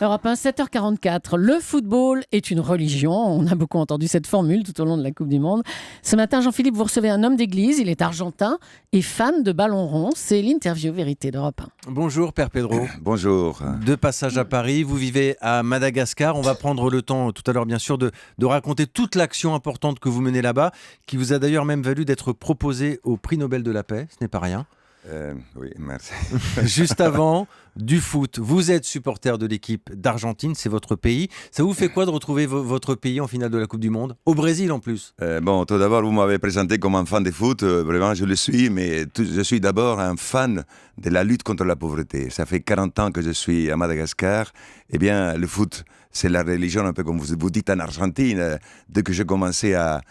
Europe 1, 7h44. Le football est une religion. On a beaucoup entendu cette formule tout au long de la Coupe du Monde. Ce matin, Jean-Philippe, vous recevez un homme d'église. Il est argentin et fan de ballon rond. C'est l'interview vérité d'Europe 1. Bonjour Père Pedro. Bonjour. De passage à Paris, vous vivez à Madagascar. On va prendre le temps tout à l'heure bien sûr de raconter toute l'action importante que vous menez là-bas, qui vous a d'ailleurs même valu d'être proposé au prix Nobel de la paix. Ce n'est pas rien. Oui, merci. Juste avant, du foot. Vous êtes supporter de l'équipe d'Argentine, c'est votre pays. Ça vous fait quoi de retrouver votre pays en finale de la Coupe du Monde? Au Brésil en plus. Bon, tout d'abord, vous m'avez présenté comme un fan de foot. Vraiment, je le suis, mais je suis d'abord un fan de la lutte contre la pauvreté. Ça fait 40 ans que je suis à Madagascar. Eh bien, le foot, c'est la religion, un peu comme vous dites en Argentine. Dès que j'ai commencé à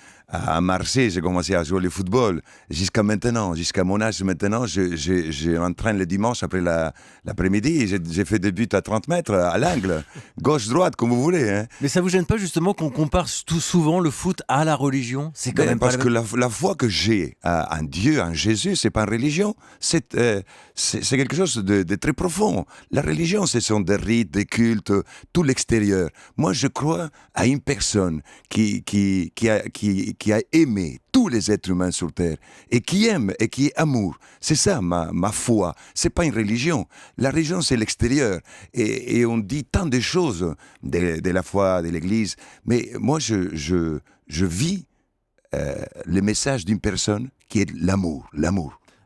marcher, j'ai commencé à jouer le football. Jusqu'à maintenant, jusqu'à mon âge maintenant, j'entraîne le dimanche après l'après-midi. J'ai fait des buts à 30 mètres, à l'angle, gauche-droite, comme vous voulez. Hein. Mais ça vous gêne pas justement qu'on compare tout souvent le foot à la religion? C'est quand même parce pas que la foi que j'ai en Dieu, en Jésus, c'est pas une religion. C'est quelque chose de très profond. La religion, ce sont des rites, des cultes, tout l'extérieur. Moi, je crois à une personne qui a aimé tous les êtres humains sur Terre et qui aime et qui est amour. C'est ça ma foi. C'est pas une religion. La religion, c'est l'extérieur. Et on dit tant de choses de la foi, de l'Église. Mais moi, je vis le message d'une personne qui est l'amour.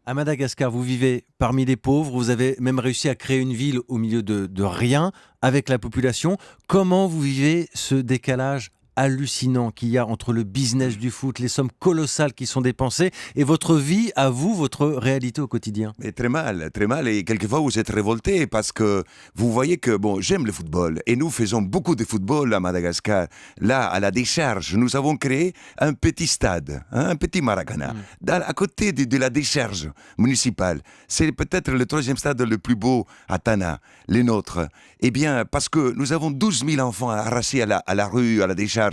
À Madagascar, vous vivez parmi les pauvres, vous avez même réussi à créer une ville au milieu de rien avec la population. Comment vous vivez ce décalage hallucinant qu'il y a entre le business du foot, les sommes colossales qui sont dépensées et votre vie à vous, votre réalité au quotidien? Mais très mal, et quelquefois vous êtes révolté parce que vous voyez que, bon, j'aime le football et nous faisons beaucoup de football à Madagascar. Là, à la décharge, nous avons créé un petit stade, un petit Maracana, à côté de la décharge municipale. C'est peut-être le 3e stade le plus beau à Tana, le nôtre. Eh bien, parce que nous avons 12 000 enfants arrachés à la rue, à la décharge.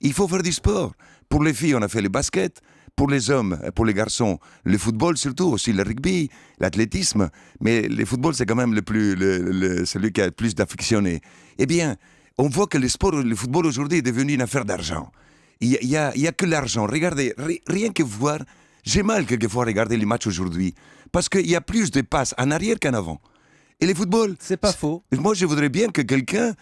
Il faut faire du sport. Pour les filles, on a fait le basket. Pour les hommes, pour les garçons, le football surtout, aussi le rugby, l'athlétisme. Mais le football, c'est quand même celui qui a le plus d'affectionnés. Eh bien, on voit que le football aujourd'hui est devenu une affaire d'argent. Il y a que l'argent. Regardez, rien que voir, j'ai mal quelquefois regarder les matchs aujourd'hui. Parce qu'il y a plus de passes en arrière qu'en avant. Et le football... C'est pas faux. Moi, je voudrais bien que quelqu'un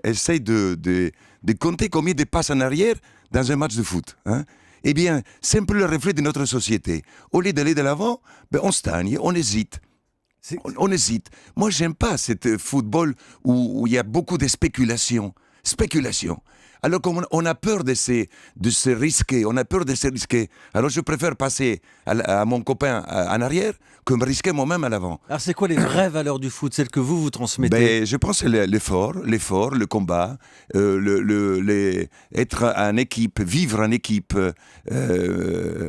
essaye de compter combien de passes en arrière dans un match de foot. Hein? Eh bien, c'est un peu le reflet de notre société. Au lieu d'aller de l'avant, on stagne, on hésite. On hésite. Moi, j'aime pas ce football où il y a beaucoup de spéculation. Alors qu'on a peur de se risquer, alors je préfère passer à mon copain en arrière que me risquer moi-même à l'avant. Alors c'est quoi les vraies valeurs du foot, celles que vous transmettez? Je pense que c'est l'effort, le combat, être en équipe, vivre en équipe,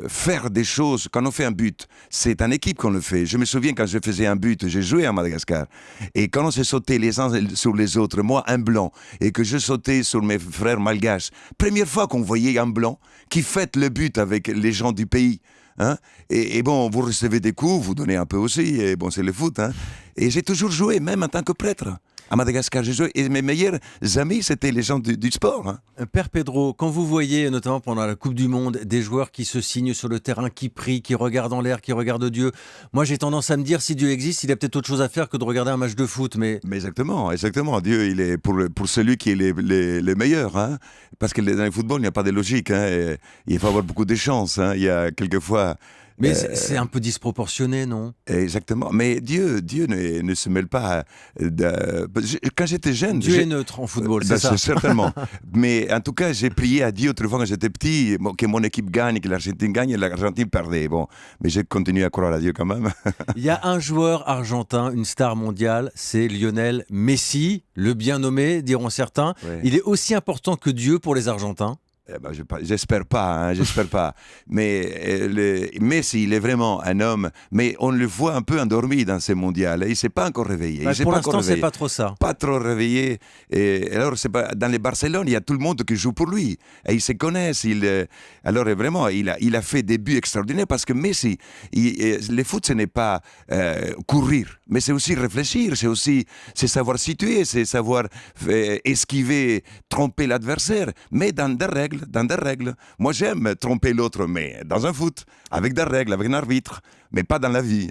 faire des choses. Quand on fait un but, c'est en équipe qu'on le fait. Je me souviens quand je faisais un but, j'ai joué à Madagascar, et quand on s'est sauté les uns sur les autres, moi un blanc, et que je sautais sur mes frères malgaches, première fois qu'on voyait un blanc qui fête le but avec les gens du pays. Hein? Et bon, vous recevez des coups, vous donnez un peu aussi, et bon, c'est le foot. Hein? Et j'ai toujours joué, même en tant que prêtre. À Madagascar, j'ai joué, et mes meilleurs amis, c'était les gens du sport. Hein? Père Pedro, quand vous voyez, notamment pendant la Coupe du Monde, des joueurs qui se signent sur le terrain, qui prient, qui regardent en l'air, qui regardent Dieu, moi j'ai tendance à me dire, si Dieu existe, il a peut-être autre chose à faire que de regarder un match de foot. Mais exactement. Dieu, il est pour celui qui est les meilleurs. Hein? Parce que dans le football, il n'y a pas de logique. Hein? Et il faut avoir beaucoup de chance. Hein? Il y a quelquefois... Mais c'est un peu disproportionné, non? Exactement. Mais Dieu ne se mêle pas. Quand j'étais jeune... Dieu est neutre en football, c'est ça? Certainement. Mais en tout cas, j'ai prié à Dieu autrefois quand j'étais petit, que mon équipe gagne, que l'Argentine gagne, et l'Argentine perdait. Bon, mais j'ai continué à croire à Dieu quand même. Il y a un joueur argentin, une star mondiale, c'est Lionel Messi, le bien nommé, diront certains. Ouais. Il est aussi important que Dieu pour les Argentins. ben, j'espère pas, j'espère pas. Mais Messi, il est vraiment un homme, mais on le voit un peu endormi dans ces mondiales. Il s'est pas encore réveillé. Pour l'instant, c'est pas trop ça. Pas trop réveillé. Et alors, c'est pas dans les Barcelone, il y a tout le monde qui joue pour lui. Et ils se connaissent. Alors vraiment, il a fait des buts extraordinaires parce que Messi, le foot, ce n'est pas courir, mais c'est aussi réfléchir, c'est savoir situer, c'est savoir esquiver, tromper l'adversaire, mais dans des règles. Moi, j'aime tromper l'autre, mais dans un foot, avec des règles, avec un arbitre, mais pas dans la vie.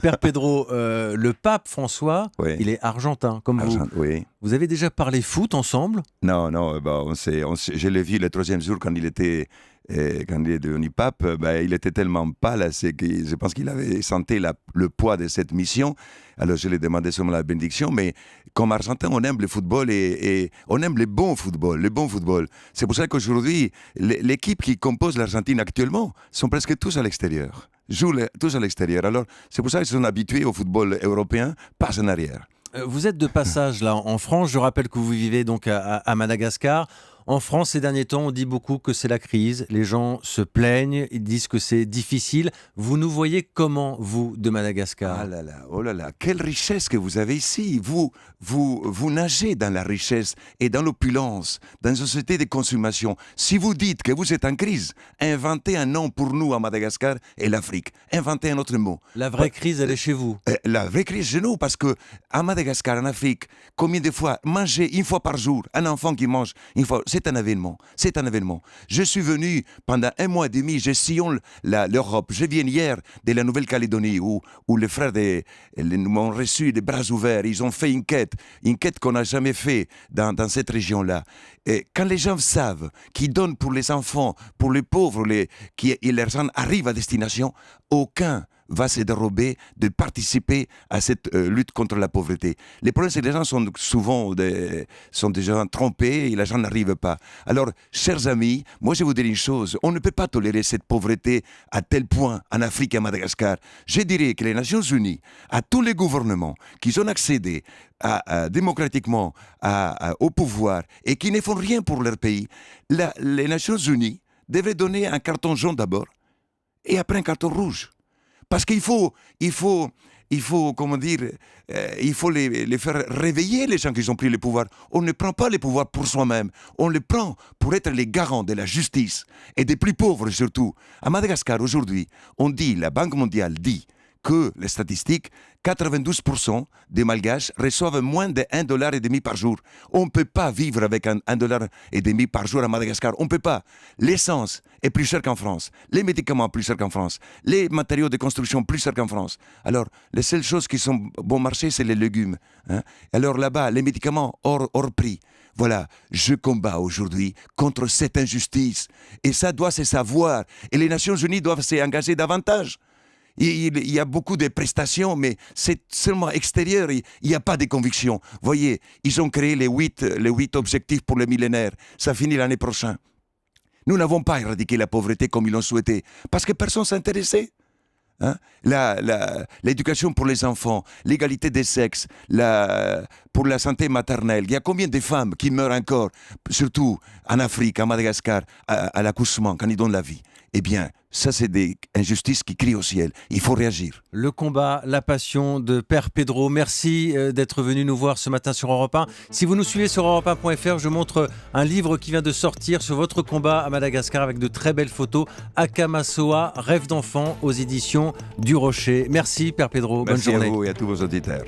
Père Pedro, le pape François, oui. Il est argentin, comme vous. Oui. Vous avez déjà parlé foot ensemble? Non, je l'ai vu le 3e jour quand il était devenu pape. Il était tellement pâle, je pense qu'il avait senti le poids de cette mission. Alors je lui ai demandé seulement la bénédiction, mais comme Argentin, on aime le football et on aime le bon football. C'est pour ça qu'aujourd'hui, l'équipe qui compose l'Argentine actuellement sont presque tous à l'extérieur, jouent tous à l'extérieur. Alors c'est pour ça qu'ils sont habitués au football européen, pas en arrière. Vous êtes de passage là en France, je rappelle que vous vivez donc à Madagascar. En France, ces derniers temps, on dit beaucoup que c'est la crise. Les gens se plaignent, ils disent que c'est difficile. Vous nous voyez comment, vous, de Madagascar? Oh là là, quelle richesse que vous avez ici. Vous nagez dans la richesse et dans l'opulence, dans une société de consommation. Si vous dites que vous êtes en crise, inventez un nom pour nous à Madagascar et l'Afrique. Inventez un autre mot. La vraie crise, elle est chez vous. La vraie crise chez nous, parce que à Madagascar, en Afrique, combien de fois manger une fois par jour, un enfant qui mange une fois, c'est un événement. Je suis venu pendant 1 mois et demi, je sillonne l'Europe. Je viens hier de la Nouvelle-Calédonie où les frères m'ont reçu des bras ouverts. Ils ont fait une quête qu'on n'a jamais fait dans cette région-là. Et quand les gens savent qu'ils donnent pour les enfants, pour les pauvres, et l'argent arrive à destination, aucun va se dérober de participer à cette lutte contre la pauvreté. Les problèmes, c'est que les gens sont souvent sont déjà trompés et l'argent n'arrive pas. Alors, chers amis, moi je vais vous dire une chose, on ne peut pas tolérer cette pauvreté à tel point en Afrique et à Madagascar. Je dirais que les Nations Unies, à tous les gouvernements qui ont accédé démocratiquement au pouvoir et qui ne font rien pour leur pays, les Nations Unies devraient donner un carton jaune d'abord et après un carton rouge. Parce qu'il faut, comment dire, il faut les faire réveiller, les gens qui ont pris le pouvoir. On ne prend pas le pouvoir pour soi-même, on le prend pour être les garants de la justice et des plus pauvres surtout. À Madagascar, aujourd'hui, la Banque mondiale dit que les statistiques, 92% des Malgaches reçoivent moins de $1,50 par jour. On ne peut pas vivre avec $1,50 par jour à Madagascar. On ne peut pas. L'essence est plus chère qu'en France. Les médicaments plus chers qu'en France. Les matériaux de construction plus chers qu'en France. Alors, les seules choses qui sont bon marché, c'est les légumes. Alors là-bas, les médicaments hors prix. Voilà, je combats aujourd'hui contre cette injustice. Et ça doit se savoir. Et les Nations Unies doivent s'engager davantage. Il y a beaucoup de prestations, mais c'est seulement extérieur. Il n'y a pas de conviction. Voyez, ils ont créé les 8 objectifs pour le millénaire. Ça finit l'année prochaine. Nous n'avons pas éradiqué la pauvreté comme ils l'ont souhaité, parce que personne ne s'intéressait. L'éducation pour les enfants, l'égalité des sexes, pour la santé maternelle. Il y a combien de femmes qui meurent encore, surtout en Afrique, à Madagascar, à l'accouchement, quand ils donnent la vie? Eh bien, ça, c'est des injustices qui crient au ciel. Il faut réagir. Le combat, la passion de Père Pedro. Merci d'être venu nous voir ce matin sur Europe 1. Si vous nous suivez sur europe1.fr, je montre un livre qui vient de sortir sur votre combat à Madagascar avec de très belles photos. Akamassoa, rêve d'enfant aux éditions du Rocher. Merci Père Pedro. Bonne journée. Merci à vous et à tous vos auditeurs.